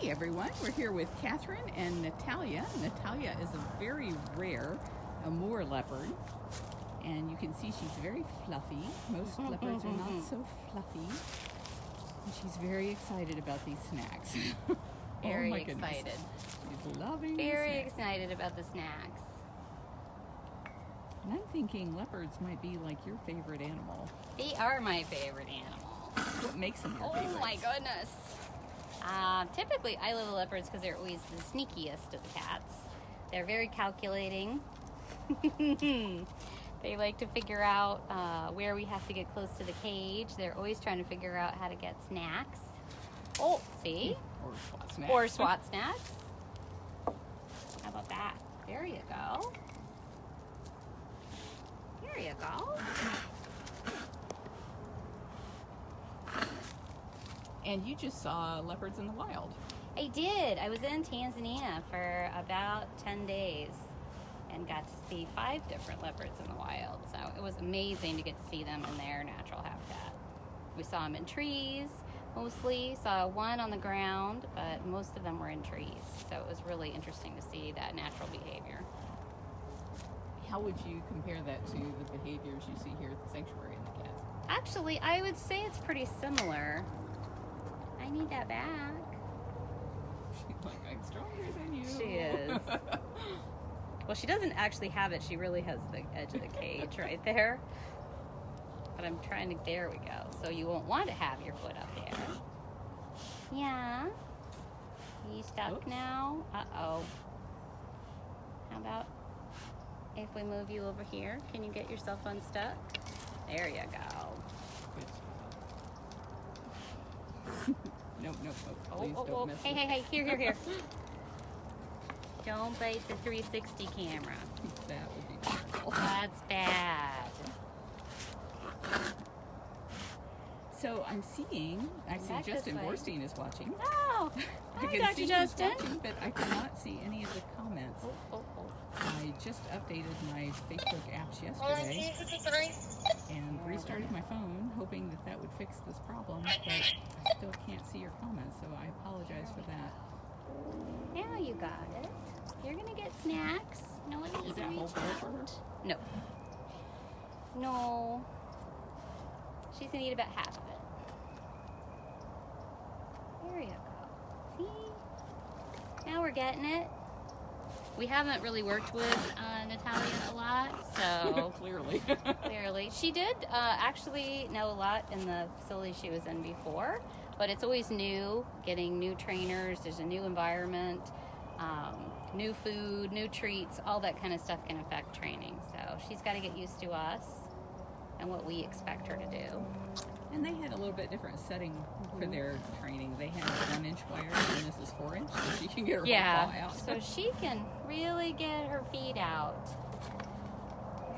Hey everyone, we're here with Kathryn and Natalia. Natalia is a very rare Amur leopard, and you can see she's very fluffy. Most leopards are not so fluffy. And she's very excited about these snacks. Very oh my excited. Goodness. She's loving Very the snacks. excited about the snacks. And I'm thinking leopards might be like your favorite animal. They are my favorite animal. What makes them your Oh favorite? my goodness. Typically, I love the leopards because they're always the sneakiest of the cats. They're very calculating. They like to figure out where we have to get close to the cage. They're always trying to figure out how to get snacks. Oh, see? Or swat snacks. Or swat snacks. How about that? There you go. There you go. And you just saw leopards in the wild. I did. I was in Tanzania for about 10 days and got to see 5 different leopards in the wild. So it was amazing to get to see them in their natural habitat. We saw them in trees, mostly. Saw one on the ground, but most of them were in trees. So it was really interesting to see that natural behavior. How would you compare that to the behaviors you see here at the sanctuary in the cats? Actually, I would say it's pretty similar. I need that back. She's like, I'm stronger than you. She is. Well, she doesn't actually have it. She really has the edge of the cage right there. But I'm trying to, there we go. So you won't want to have your foot up there. Yeah. Are you stuck Oops. now? Uh-oh. How about if we move you over here? Can you get yourself unstuck? There you go. Nope. Please don't mess with Hey, here. Don't bite the 360 camera. That would be terrible. That's bad. So I'm seeing, I see Back Justin this way. Borstein is watching. Oh, I hi, can Dr. see Justin. he's watching, but I cannot see any of the comments. Oh. I just updated my Facebook apps yesterday and restarted my phone, hoping that that would fix this problem, but I still can't see your comments, so I apologize for that. Now you got it. You're gonna get snacks. No one needs Is to that reach whole bowl for her? out. No. No. She's gonna eat about half of it. There you go. See? Now we're getting it. We haven't really worked with Natalia a lot, so Clearly. clearly. She did actually know a lot in the facility she was in before, but it's always new, getting new trainers, there's a new environment, new food, new treats, all that kind of stuff can affect training. So she's got to get used to us and what we expect her to do. And they had a little bit different setting for their training. They had 1-inch wire, and this is 4-inch, so she can get her whole paw out. So she can really get her feet out.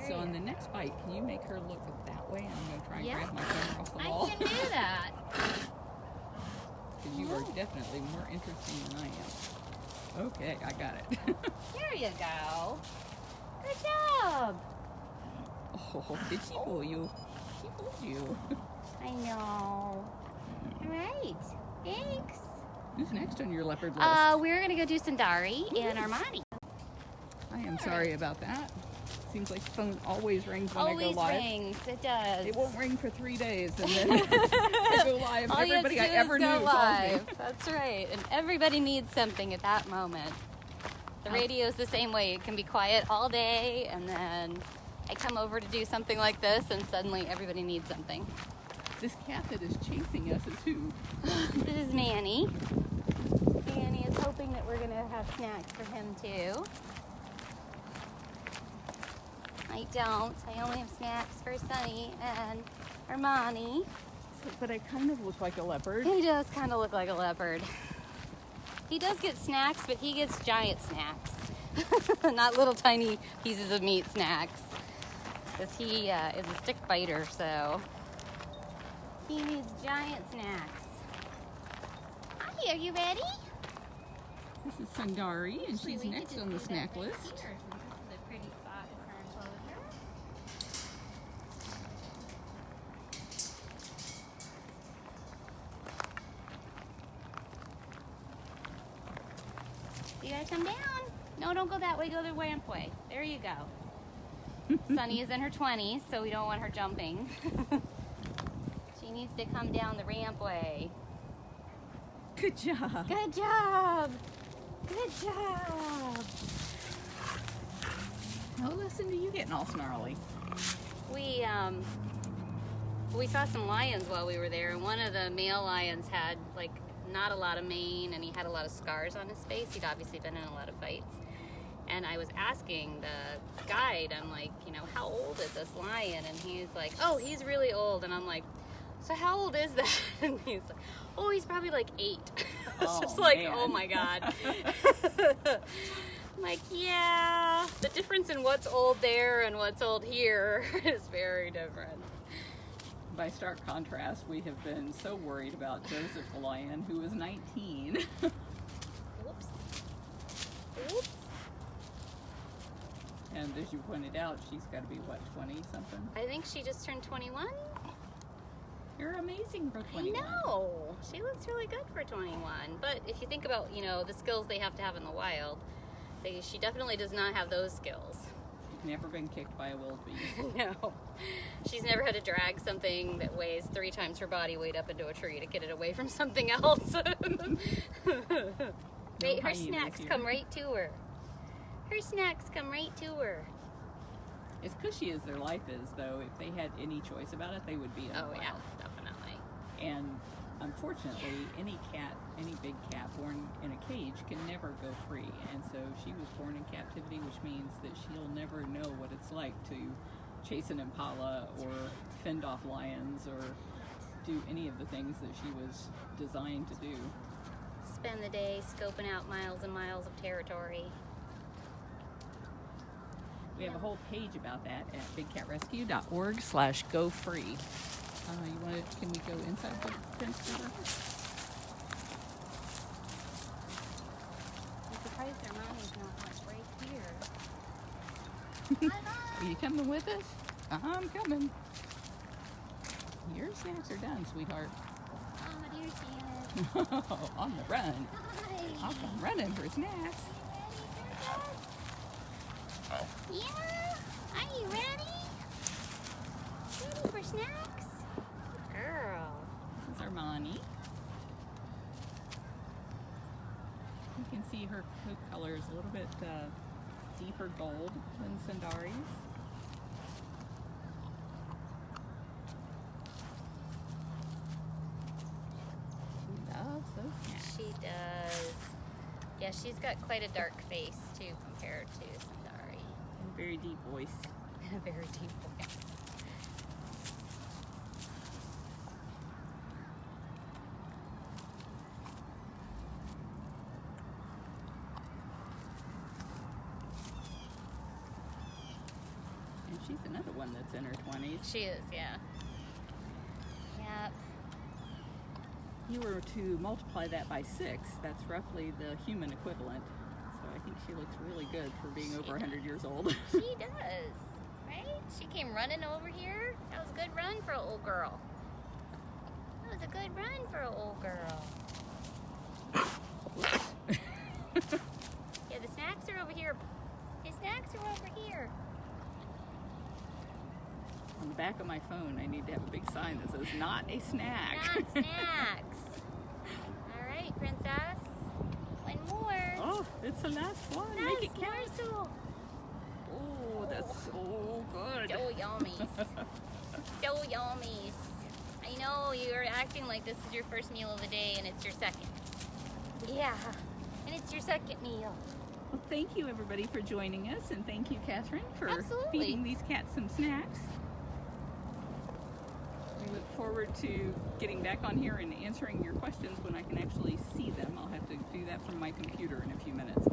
So on the next bite, can you make her look that way? I'm going to try and grab my camera off the I wall. can do that. Because you are definitely more interesting than I am. Okay, I got it. There you go. Good job. Oh, did she fool you? She fooled you. I know. All right. Thanks. Who's next on your leopard list? We're going to go do Sundari and Armani. I am sorry about that. Seems like the phone always rings when I go Always live. rings. It does. It won't ring for 3 days, and then I go live. All you have to Everybody do I ever is knew go calls me. live. That's right. And everybody needs something at that moment. The radio's the same way. It can be quiet all day, and then I come over to do something like this, and suddenly everybody needs something. This cat that is chasing us is who? This is Manny. Manny is hoping that we're going to have snacks for him, too. I don't. I only have snacks for Sunny and Armani. But I kind of look like a leopard. He does kind of look like a leopard. He does get snacks, but he gets giant snacks. Not little tiny pieces of meat snacks. Because he is a stick biter, so he needs giant snacks. Hi, are you ready? This is Sundari, and she's We could next just on the do snack that list. here, since this is a pretty spot in her enclosure. You gotta come down. No, don't go that way. Go the ramp way. There you go. Sunny is in her 20s, so we don't want her jumping. She needs to come down the ramp way. Good job. Good job. Good job. No listen to you getting all snarly. We saw some lions while we were there, and one of the male lions had like not a lot of mane, and he had a lot of scars on his face. He'd obviously been in a lot of fights. And I was asking the guide, I'm like, you know, how old is this lion? And he's like, oh, he's really old. And I'm like, so how old is that? And he's like, oh, he's probably like 8. It's just like, man. Oh my God. I'm like, yeah, the difference in what's old there and what's old here is very different. By stark contrast, we have been so worried about Joseph the lion, who is 19. Whoops. Oops. And as you pointed out, she's got to be, what, 20-something? I think she just turned 21. You're amazing for 21. I know. She looks really good for 21. But if you think about, you know, the skills they have to have in the wild, she definitely does not have those skills. She's never been kicked by a wildebeest. No. She's never had to drag something that weighs 3 times her body weight up into a tree to get it away from something else. Wait, her snacks come right to her. Her snacks come right to her. As cushy as their life is, though, if they had any choice about it, they would be in the wild. Yeah, definitely. And unfortunately, any big cat born in a cage can never go free. And so she was born in captivity, which means that she'll never know what it's like to chase an impala or fend off lions or do any of the things that she was designed to do. Spend the day scoping out miles and miles of territory. We have a whole page about that at bigcatrescue.org/gofree. Can we go inside the fence cover? I'm surprised their mommy's not like right here. Are you coming with us? I'm coming. Your snacks are done, sweetheart. Oh, dear Shannon. On the run. Hi. I'll come running for snacks. Yeah? Are you ready? Ready for snacks? Good girl. This is Armani. You can see her coat color is a little bit deeper gold than Sundari's. She loves those snacks. She does. Yeah, she's got quite a dark face too compared to Sundari. And a very deep voice. And a very deep voice. And she's another one that's in her 20s. She is, yeah. Yep. You were to multiply that by 6, that's roughly the human equivalent. So I think she looks really good for being over 100 years old. She does, right? She came running over here. That was a good run for an old girl. That was a good run for an old girl. Yeah, the snacks are over here. The snacks are over here. On the back of my phone, I need to have a big sign that says, not a snack. Not snacks. All right, princess. One more. Oh, it's the last one. Nice Make it count. morsel. Oh, that's so good. So yummies. So yummies. I know you're acting like this is your first meal of the day and it's your second. Yeah, and it's your second meal. Well, thank you, everybody, for joining us. And thank you, Kathryn, for Absolutely. feeding these cats some snacks. We look forward to getting back on here and answering your questions when I can actually see them. I'll have to do that from my computer in a few minutes.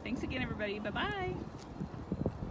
Thanks again, everybody. Bye-bye.